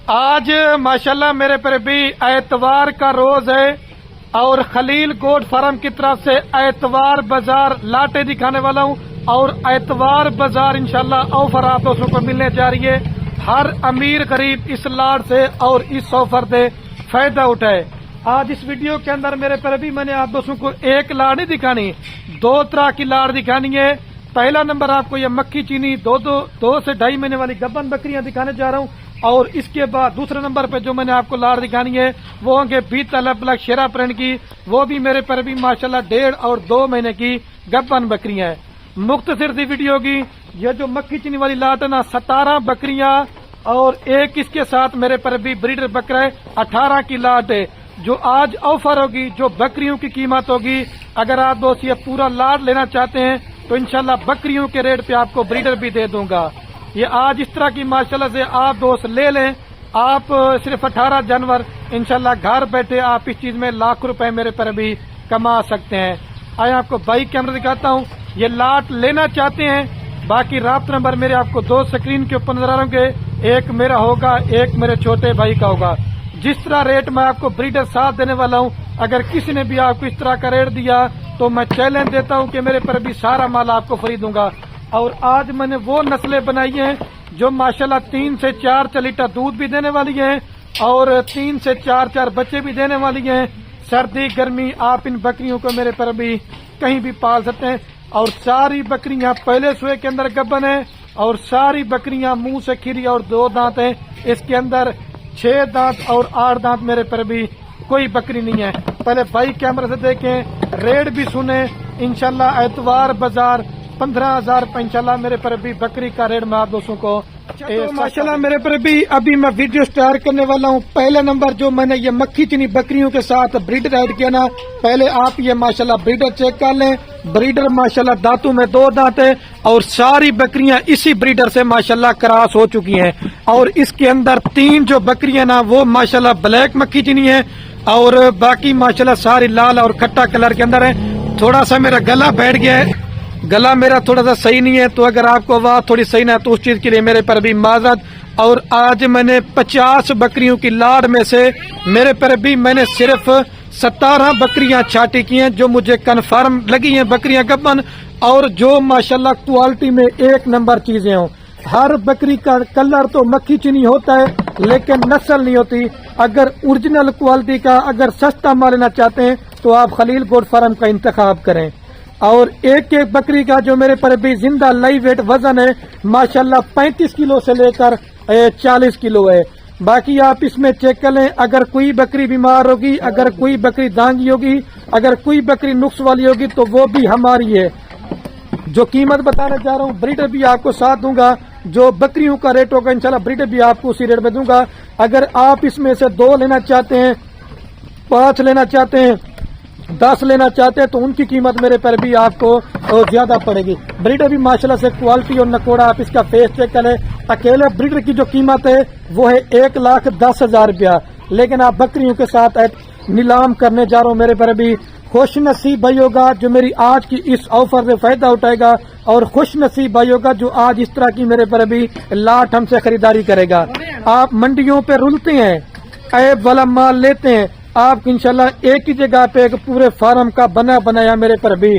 آج ماشاءاللہ میرے پر بھی اتوار کا روز ہے اور خلیل گوٹ فارم کی طرف سے اتوار بازار لاٹیں دکھانے والا ہوں اور اتوار بازار انشاءاللہ آفر آپ دوستوں کو ملنے جا رہی ہے۔ ہر امیر غریب اس لاٹ سے اور اس آفر سے فائدہ اٹھائے۔ آج اس ویڈیو کے اندر میرے پر بھی میں نے آپ دوستوں کو ایک لاڑ نہیں دکھانی، دو طرح کی لاڑ دکھانی ہے۔ پہلا نمبر آپ کو یہ مکھی چینی دو سے ڈھائی مہینے والی گبن بکریاں دکھانے جا رہا ہوں، اور اس کے بعد دوسرے نمبر پہ جو میں نے آپ کو لاڑ دکھانی ہے وہ ہوں گے 20 الگ الگ شیرا پرنٹ کی، وہ بھی میرے پر بھی ماشاءاللہ 1.5 اور 2 مہینے کی گبن بکریاں ہیں۔ مختصر سی ویڈیو ہوگی۔ یہ جو مکھی چینی والی لاٹ ہے نا 17 بکریاں اور ایک اس کے ساتھ میرے پر بھی بریڈر بکرا ہے 18 کی لاٹ ہے، جو آج آفر ہوگی، جو بکریوں کی قیمت ہوگی۔ اگر آپ دوست یہ پورا لاٹ لینا چاہتے ہیں تو انشاءاللہ بکریوں کے ریٹ پہ آپ کو بریڈر بھی دے دوں گا۔ یہ آج اس طرح کی ماشاءاللہ سے آپ دوست لے لیں، آپ صرف 18 جانور انشاءاللہ گھر بیٹھے آپ اس چیز میں لاکھ روپے میرے پر بھی کما سکتے ہیں۔ آئے آپ کو بائک کیمرہ دکھاتا ہوں، یہ لاٹ لینا چاہتے ہیں، باقی رابطہ نمبر میرے آپ کو 2 سکرین کے اوپر نظر آ رہے ہیں، ایک میرا ہوگا، ایک میرے چھوٹے بھائی کا ہوگا۔ جس طرح ریٹ میں آپ کو بریڈر ساتھ دینے والا ہوں، اگر کسی نے بھی آپ کو اس طرح کا ریٹ دیا تو میں چیلنج دیتا ہوں کہ میرے پر بھی سارا مال آپ کو فری دوں گا۔ اور آج میں نے وہ نسلیں بنائی ہیں جو ماشاءاللہ 3 سے 4 لیٹر دودھ بھی دینے والی ہیں اور 3 سے 4 بچے بھی دینے والی ہیں۔ سردی گرمی آپ ان بکریوں کو میرے پر بھی کہیں بھی پال سکتے ہیں، اور ساری بکریاں پہلے سوئے کے اندر گبن ہیں اور ساری بکریاں منہ سے کھری اور 2 دانت ہیں، اس کے اندر 6 دانت اور 8 دانت میرے پر بھی کوئی بکری نہیں ہے۔ پہلے بائی کیمرہ سے دیکھیں، ریٹ بھی سنیں۔ انشاءاللہ اتوار بازار 15,000 روپے انشاءاللہ میرے پر بھی بکری کا ریٹ میں آپ دوستوں کو ماشاءاللہ میرے پر بھی ابھی میں ویڈیو سٹارٹ کرنے والا ہوں۔ پہلا نمبر جو میں نے یہ مکھی چینی بکریوں کے ساتھ بریڈر ایڈ کیا نا، پہلے آپ یہ ماشاءاللہ بریڈر چیک کر لیں۔ بریڈر ماشاءاللہ دانتوں میں 2 دانت ہے اور ساری بکریاں اسی بریڈر سے ماشاءاللہ کراس ہو چکی ہیں، اور اس کے اندر 3 جو بکریاں نا وہ ماشاءاللہ بلیک مکھی چینی ہے اور باقی ماشاءاللہ ساری لال اور کھٹا کلر کے اندر ہے۔ تھوڑا سا میرا گلا بیٹھ گیا ہے، گلا میرا تھوڑا سا صحیح نہیں ہے، تو اگر آپ کو آواز تھوڑی صحیح نہ ہے تو اس چیز کے لیے میرے پر بھی معذرت۔ اور آج میں نے 50 بکریوں کی لاڑ میں سے میرے پر بھی میں نے صرف 17 بکریاں چھاٹی کی ہیں جو مجھے کنفرم لگی ہیں بکریاں گبن، اور جو ماشاءاللہ کوالٹی میں 1 نمبر چیزیں ہوں۔ ہر بکری کا کلر تو مکھی چینی ہوتا ہے لیکن نسل نہیں ہوتی۔ اگر اوریجنل کوالٹی کا اگر سستا مال لینا چاہتے ہیں تو آپ خلیل گوٹ فارم کا انتخاب کریں۔ اور ایک بکری کا جو میرے پر بھی زندہ لائی ویٹ وزن ہے ماشاءاللہ 35 کلو سے لے کر 40 کلو ہے۔ باقی آپ اس میں چیک کر لیں، اگر کوئی بکری بیمار ہوگی، اگر کوئی بکری دانگی ہوگی، اگر کوئی بکری نقص والی ہوگی تو وہ بھی ہماری ہے۔ جو قیمت بتانے جا رہا ہوں بریڈر بھی آپ کو ساتھ دوں گا، جو بکریوں کا ریٹ ہوگا انشاءاللہ بریڈر بھی آپ کو اسی ریٹ میں دوں گا۔ اگر آپ اس میں سے 2 لینا چاہتے ہیں، 5 لینا چاہتے ہیں، 10 لینا چاہتے ہیں تو ان کی قیمت میرے پر بھی آپ کو زیادہ پڑے گی۔ بریڈر بھی ماشاءاللہ سے کوالٹی اور نکوڑا آپ اس کا فیس چیک کریں۔ اکیلے بریڈر کی جو قیمت ہے وہ ہے 1,10,000 روپیہ، لیکن آپ بکریوں کے ساتھ نیلام کرنے جا رہا ہوں۔ میرے پر بھی خوش نصیب بھائی ہوگا جو میری آج کی اس آفر سے فائدہ اٹھائے گا، اور خوش نصیب بھائی ہوگا جو آج اس طرح کی میرے پر بھی لاٹ ہم سے خریداری کرے گا۔ آپ منڈیوں پہ رلتے ہیں، عیب والا مال لیتے ہیں، آپ انشاءاللہ ایک ہی جگہ پہ ایک پورے فارم کا بنایا میرے پر بھی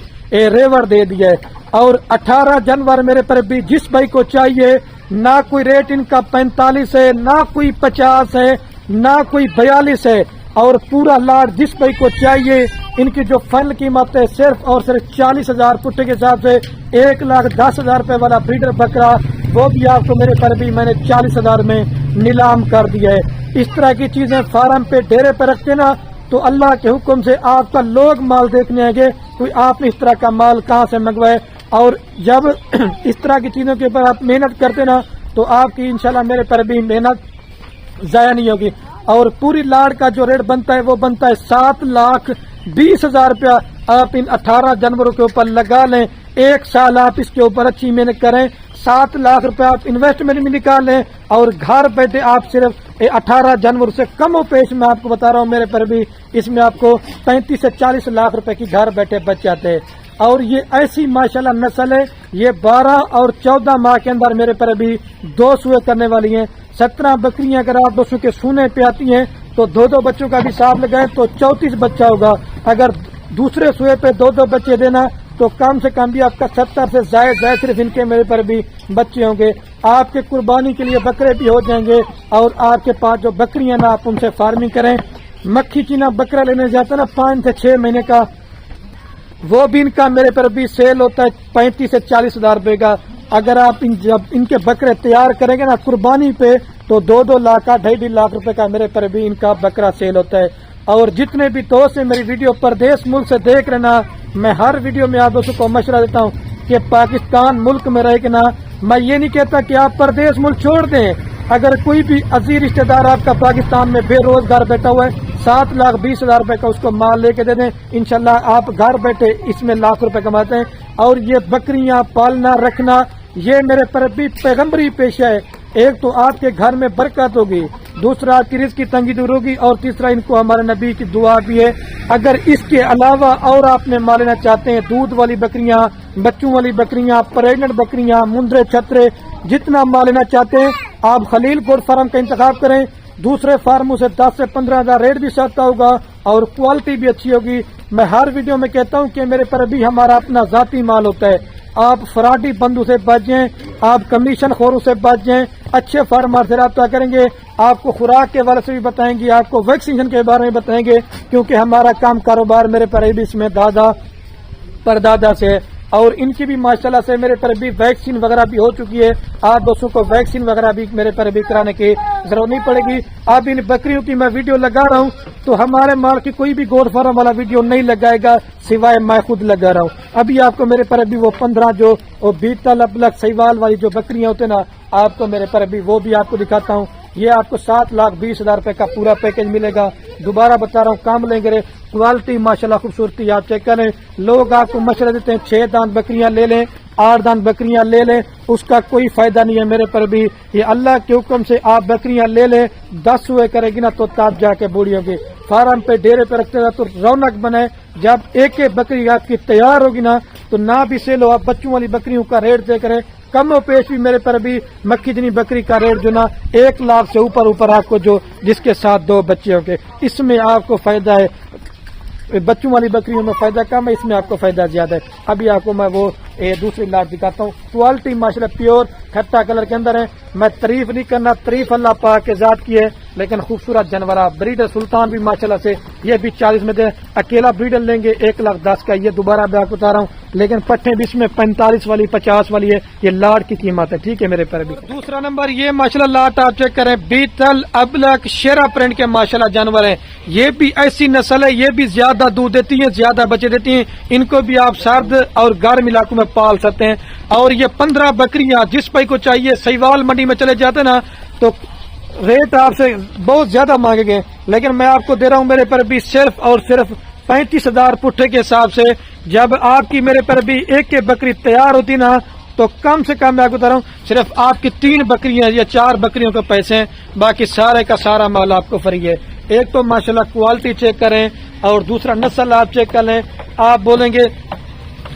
ریور دے دیا ہے۔ اور 18 جانور میرے پر بھی جس بھائی کو چاہیے، نہ کوئی ریٹ ان کا 45 ہے، نہ کوئی 50 ہے، نہ کوئی 42 ہے، اور پورا لاٹ جس بھائی کو چاہیے۔ ان کی جو فائنل قیمت ہے صرف اور صرف 40,000 پٹے کے حساب سے 1,10,000 روپے والا بریڈر بکرا، وہ بھی آپ کو میرے پر بھی میں نے 40,000 میں نیلام کر دیا ہے۔ اس طرح کی چیزیں فارم پہ ڈیرے پہ رکھتے نا تو اللہ کے حکم سے آپ کا لوگ مال دیکھنے آئیں گے، کوئی آپ نے اس طرح کا مال کہاں سے منگوائے۔ اور جب اس طرح کی چیزوں کے اوپر آپ محنت کرتے نا تو آپ کی انشاءاللہ میرے پر بھی محنت ضائع نہیں ہوگی۔ اور پوری لاڑ کا جو ریٹ بنتا ہے وہ بنتا ہے 7,20,000 روپیہ۔ آپ ان 18 جانوروں کے اوپر لگا لیں، 1 سال آپ اس کے اوپر اچھی محنت کریں، 7 لاکھ روپے آپ انویسٹمنٹ میں نکال لیں، اور گھر بیٹھے آپ صرف 18 جانور سے کم و پیش میں آپ کو بتا رہا ہوں میرے پر بھی اس میں آپ کو 35 سے 40 لاکھ روپے کی گھر بیٹھے بچ جاتے ہیں۔ اور یہ ایسی ماشاءاللہ نسل ہے، یہ 12 اور 14 ماہ کے اندر میرے پر بھی 2 سوئے کرنے والی ہیں۔ 17 बकरियां अगर आप दोस्तों के सूने पे आती हैं तो 2-2 बच्चों का भी हिसाब लगाएं तो 34 बच्चा होगा। अगर दूसरे सूए पे 2-2 बच्चे देना तो कम से कम भी आपका 70 से जायद सिर्फ इनके मेरे पर भी बच्चे होंगे। आपके कुर्बानी के लिए बकरे भी हो जाएंगे और आपके पास जो बकरियां ना आप उनसे फार्मिंग करें। मक्खी चीना बकरा लेने जाता है ना 5 से 6 महीने का, वो भी इनका मेरे पर भी सेल होता है 35 से 40 हजार रुपए का। अगर आप जब इनके बकरे तैयार करेंगे ना कुर्बानी पे तो 2-2 लाख का 2.5 लाख रुपए का मेरे पर भी इनका बकरा सेल होता है। और जितने भी दोस्त हैं मेरी वीडियो परदेश मुल्क से देख रहे ना, मैं हर वीडियो में आप दोस्तों को मशवरा देता हूँ कि पाकिस्तान मुल्क में रहे कि ना, मैं ये नहीं कहता कि आप परदेश मुल्क छोड़ दें। अगर कोई भी अजीज रिश्तेदार आपका पाकिस्तान में बेरोजगार बैठा हुआ है 7,20,000 रुपए का उसको माल लेके दे दें, इंशाल्लाह आप घर बैठे इसमें लाख रुपए कमाते हैं। और ये बकरियां पालना रखना ये मेरे पर भी पैगम्बरी पेशा है। एक तो आपके घर में बरकत होगी, दूसरा आपकी रिज़्क़ की तंगी दूर होगी और तीसरा इनको हमारे नबी की दुआ भी है। अगर इसके अलावा और आपने माल लेना चाहते हैं, दूध वाली बकरियां, बच्चों वाली बकरियां, प्रेग्नेंट बकरियां, मुंदरे छतरे, जितना माल लेना चाहते हैं आप खलील गोट फार्म का इंतखाब करें। दूसरे फार्मों से 10 से 15 हजार रेट भी सस्ता होगा और क्वालिटी भी अच्छी होगी। मैं हर वीडियो में कहता हूं कि मेरे पर भी हमारा अपना जाती माल होता है। आप फराडी बंधु से बच जाएं, आप कमीशन खोरों से बच जाएं, अच्छे फार्मर से रब्ता करेंगे, आपको खुराक के बारे से भी बताएंगे, आपको वैक्सीनेशन के बारे में बताएंगे, क्योंकि हमारा काम कारोबार मेरे पर भी इसमें दादा परदादा से है। और इनकी भी माशाल्लाह से मेरे पर भी वैक्सीन वगैरह भी हो चुकी है। आप दोस्तों को वैक्सीन वगैरह भी मेरे पर भी कराने की जरूरत नहीं पड़ेगी। अब इन बकरियों की मैं वीडियो लगा रहा हूँ तो हमारे माल की कोई भी गोट फार्म वाला वीडियो नहीं लगाएगा सिवाय मैं खुद लगा रहा हूँ। अभी आपको मेरे पर भी वो 15 जो बीतल अबलग सहीवाल वाली जो बकरियां होते ना, आपको मेरे पर भी वो भी आपको दिखाता हूँ। ये आपको 7,20,000 रुपए का पूरा पैकेज मिलेगा। दोबारा बता रहा हूँ, काम लेंगे, क्वालिटी माशाल्लाह खूबसूरती आप चेक करें। लोग आपको मशवरा देते हैं 6 दांत बकरियां ले लें, 8 दांत बकरियां ले लें, उसका कोई फायदा नहीं है मेरे पर भी। ये अल्लाह के हुक्म से आप बकरियां ले लें, 10 हुए करेगी ना तो तब जाके बूढ़ी होगी। फार्म पे डेरे पे रखते हैं तो रौनक बने। जब एक एक बकरी आपकी तैयार होगी ना तो भी सेल हो। आप बच्चों वाली बकरियों का रेट दे करें, कम और पेश भी मेरे पर भी मक्खी जनी बकरी का रेट जो ना 1 लाख से ऊपर आपको जो जिसके साथ 2 बच्चे होंगे, इसमें आपको फायदा है। बच्चों वाली बकरियों में फायदा कम है, इसमें आपको फायदा ज्यादा है। अभी आपको मैं वो दूसरी लाट दिखाता हूँ। क्वालिटी माशाल्लाह प्योर खट्टा कलर के अंदर है। मैं तारीफ नहीं करना, तारीफ अल्लाह पाक के जात की है, लेकिन खूबसूरत जानवर। ब्रीडर सुल्तान भी माशाल्लाह से ये भी 40 में दे। अकेला ब्रीडर लेंगे 1,10,000 का, ये दोबारा मैं आपको बता रहा हूँ। लेकिन पट्टे भी इसमें 45 वाली 50 वाली है, ये लाट की कीमत है, ठीक है मेरे पर भी। दूसरा नंबर ये माशाल्लाह लाट आप चेक करें, बीतल अबलक शेरा प्रिंट के माशाल्लाह जानवर है। ये भी ऐसी नस्ल है, ये भी ज्यादा दूध देती है, ज्यादा बच्चे देती है। इनको भी आप सर्द और गर्म इलाकों में पाल सकते हैं। और ये 15 बकरियां जिस भाई को चाहिए, सहीवाल मंडी में चले जाते ना तो रेट आपसे बहुत ज्यादा मांगे गए, लेकिन मैं आपको दे रहा हूं मेरे पर भी सिर्फ और सिर्फ 35,000 पुट्ठे के हिसाब से। जब आपकी मेरे पर भी एक बकरी तैयार होती ना तो कम से कम मैं आपको बता रहा हूँ सिर्फ आपकी 3 बकरियां या 4 बकरियों के पैसे हैं, बाकी सारे का सारा माल आपको फ्री है। एक तो माशाल्लाह क्वालिटी चेक करें और दूसरा नस्ल आप चेक कर लें। आप बोलेंगे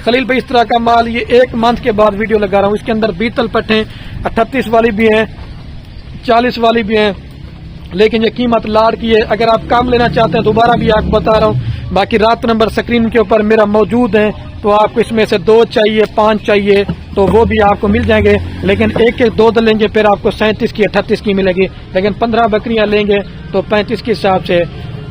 खलील भाई इस तरह का माल, ये 1 मंथ के बाद वीडियो लगा रहा हूँ, इसके अंदर बीतल पट्टे 38 वाली भी हैं, 40 वाली भी हैं, लेकिन ये कीमत लाड़ की है। अगर आप काम लेना चाहते हैं दोबारा भी आपको बता रहा हूँ। बाकी रात नंबर स्क्रीन के ऊपर मेरा मौजूद है, तो आपको इसमें से 2 चाहिए 5 चाहिए तो वो भी आपको मिल जाएंगे। लेकिन एक 2 लेंगे फिर आपको 37 की 38 की मिलेगी, लेकिन 15 बकरियां लेंगे तो 35 के हिसाब से।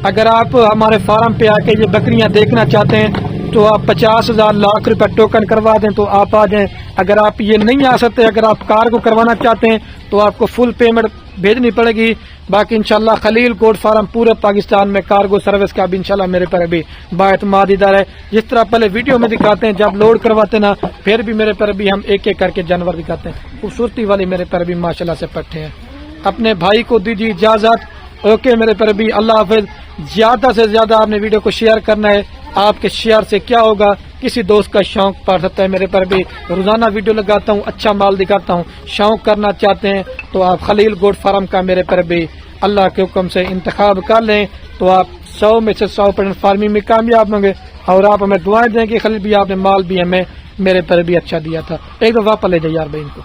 अगर आप हमारे फार्म पे आके ये बकरियां देखना चाहते हैं तो आप 50,000 लाख रुपए टोकन करवा दें तो आप आ जाएं। अगर आप ये नहीं आ सकते, अगर आप कार को करवाना चाहते हैं तो आपको फुल पेमेंट भेजनी पड़ेगी। बाकी इंशाल्लाह खलील गोट फार्म पूरे पाकिस्तान में कार्गो सर्विस का भी इंशाल्लाह मेरे पर भी बाएतमाद इदारा है। जिस तरह पहले वीडियो में दिखाते हैं, जब लोड करवाते ना फिर भी मेरे पर भी हम एक एक करके जानवर दिखाते हैं। खूबसूरती वाली मेरे पर भी माशाल्लाह से पट्टे हैं। अपने भाई को दीजिए इजाजत, ओके मेरे पर भी, अल्लाह हाफिज। ज्यादा से ज्यादा आपने वीडियो को शेयर करना है। आपके शेयर से क्या होगा, किसी दोस्त का शौक पड़ सकता है। मेरे पर भी रोजाना वीडियो लगाता हूँ, अच्छा माल दिखाता हूँ। शौक करना चाहते हैं तो आप खलील गोट फार्म का मेरे पर भी अल्लाह के हुक्म से इंतखाब कर लें तो आप 100 में से 100% फार्मिंग में कामयाब होंगे। और आप हमें दुआएं दें कि खलील भी आपने माल भी हमें मेरे पर भी अच्छा दिया था। एक दफा वापस ले जाइए यार भाई इनको।